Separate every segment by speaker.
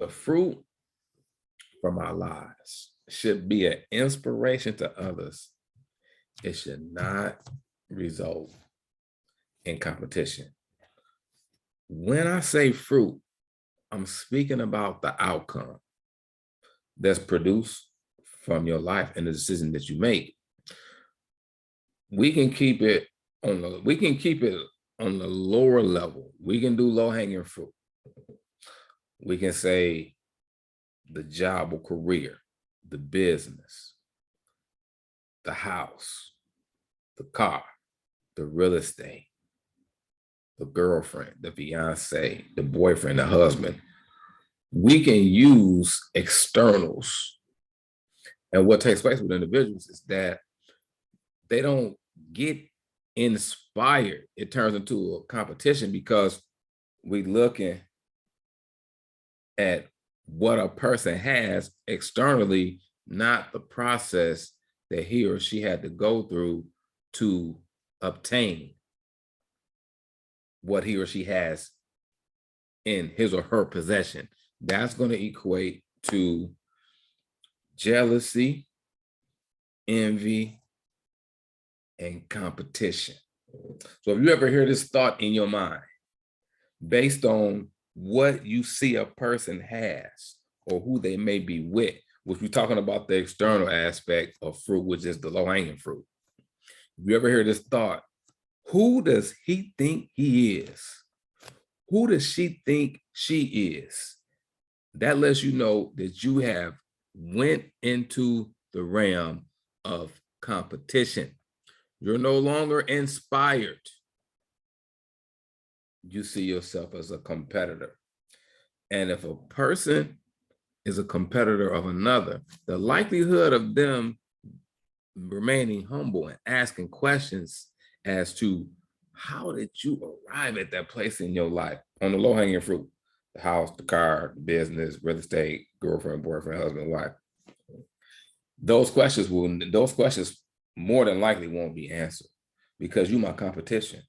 Speaker 1: The fruit from our lives should be an inspiration to others. It should not result in competition. When I say fruit, I'm speaking about the outcome that's produced from your life and the decision that you make. We can keep it on the lower level. We can do low-hanging fruit. We can say the job or career, the business, the house, the car, the real estate, the girlfriend, the fiance, the boyfriend, the husband. We can use externals. And what takes place with individuals is that they don't get inspired. It turns into a competition because we're looking at what a person has externally, not the process that he or she had to go through to obtain what he or she has in his or her possession. That's going to equate to jealousy, envy, and competition. So if you ever hear this thought in your mind, based on what you see a person has or who they may be with, which we're talking about the external aspect of fruit, which is the low-hanging fruit. If you ever hear this thought, who does he think he is? Who does she think she is? That lets you know that you have went into the realm of competition. You're no longer inspired. You see yourself as a competitor. And if a person is a competitor of another, the likelihood of them remaining humble and asking questions as to how did you arrive at that place in your life on the low-hanging fruit, the house, the car, the business, real estate, girlfriend, boyfriend, husband, wife. Those questions more than likely won't be answered because you're my competition.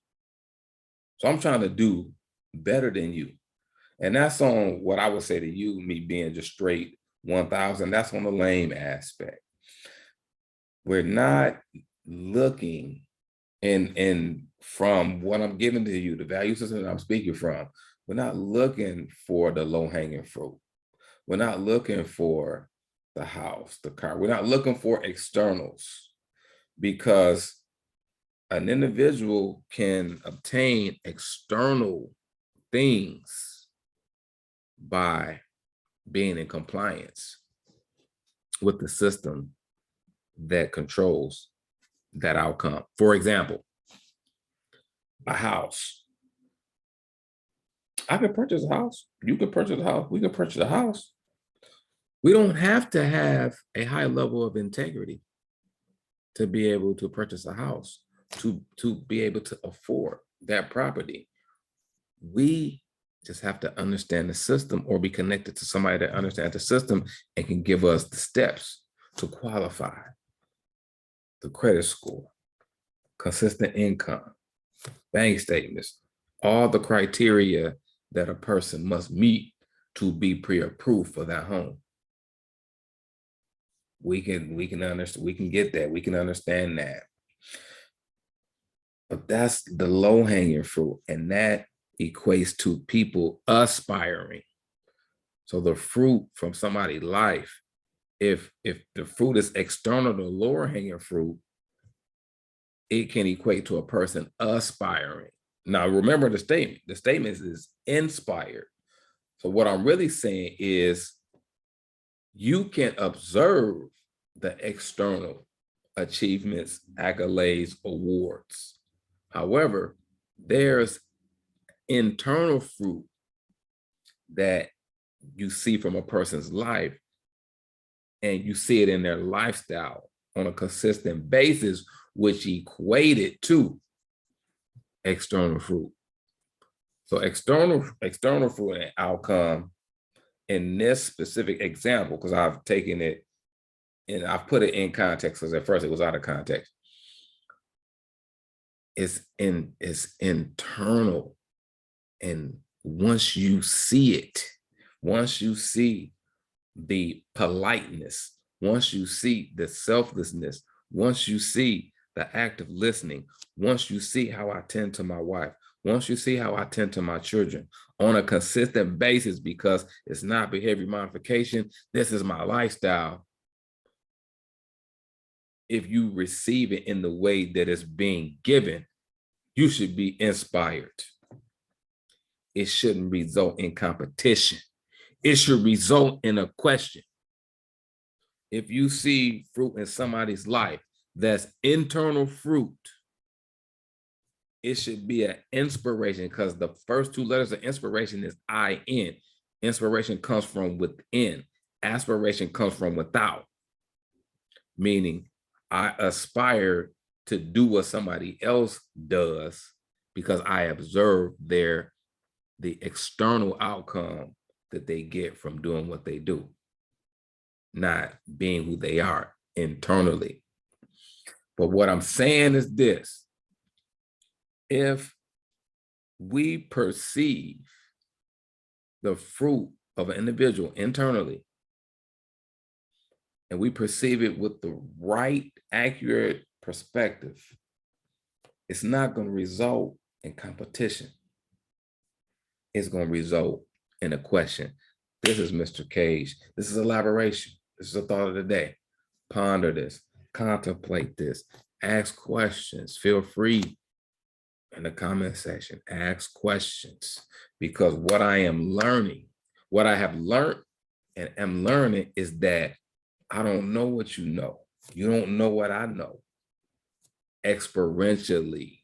Speaker 1: So I'm trying to do better than you. And that's on what I would say to you, me being just straight 1,000, that's on the lame aspect. We're not looking and from what I'm giving to you, the value system that I'm speaking from, we're not looking for the low-hanging fruit. We're not looking for the house, the car. We're not looking for externals because an individual can obtain external things by being in compliance with the system that controls that outcome. For example, a house. I could purchase a house. You could purchase a house. We could purchase a house. We don't have to have a high level of integrity to be able to purchase a house, to be able to afford that property. We just have to understand the system or be connected to somebody that understands the system and can give us the steps to qualify. The credit score, consistent income, bank statements, all the criteria that a person must meet to be pre-approved for that home. We can understand, we can get that, we can understand that. But that's the low-hanging fruit, and that equates to people aspiring. So the fruit from somebody's life, if the fruit is external to lower hanging fruit, it can equate to a person aspiring. Now, remember the statement. The statement is inspired. So what I'm really saying is you can observe the external achievements, accolades, awards. However, there's internal fruit that you see from a person's life, and you see it in their lifestyle on a consistent basis, which equated to external fruit. So external fruit and outcome in this specific example, because I've taken it and I've put it in context, because at first it was out of context. It's internal. And once you see it, once you see the politeness, once you see the selflessness, once you see the act of listening, once you see how I tend to my wife, once you see how I tend to my children on a consistent basis, because it's not behavior modification, this is my lifestyle. If you receive it in the way that it's being given, you should be inspired. It shouldn't result in competition. It should result in a question. If you see fruit in somebody's life that's internal fruit, it should be an inspiration, because the first two letters of inspiration is I-N. Inspiration comes from within. Aspiration comes from without. Meaning, I aspire to do what somebody else does because I observe the external outcome that they get from doing what they do, not being who they are internally. But what I'm saying is this: if we perceive the fruit of an individual internally, and we perceive it with the right, accurate perspective, it's not going to result in competition. It's going to result in a question. This is Mr. Cage. This is elaboration. This is a thought of the day. Ponder this, contemplate this, ask questions. Feel free in the comment section, ask questions, because what I am learning, what I have learned and am learning is that I don't know what you know. You don't know what I know. Experientially,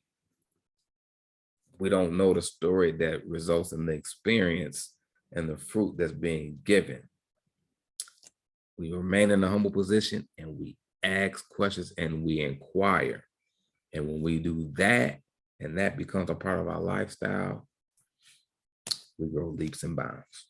Speaker 1: we don't know the story that results in the experience and the fruit that's being given. We remain in a humble position and we ask questions and we inquire. And when we do that, and that becomes a part of our lifestyle, we grow leaps and bounds.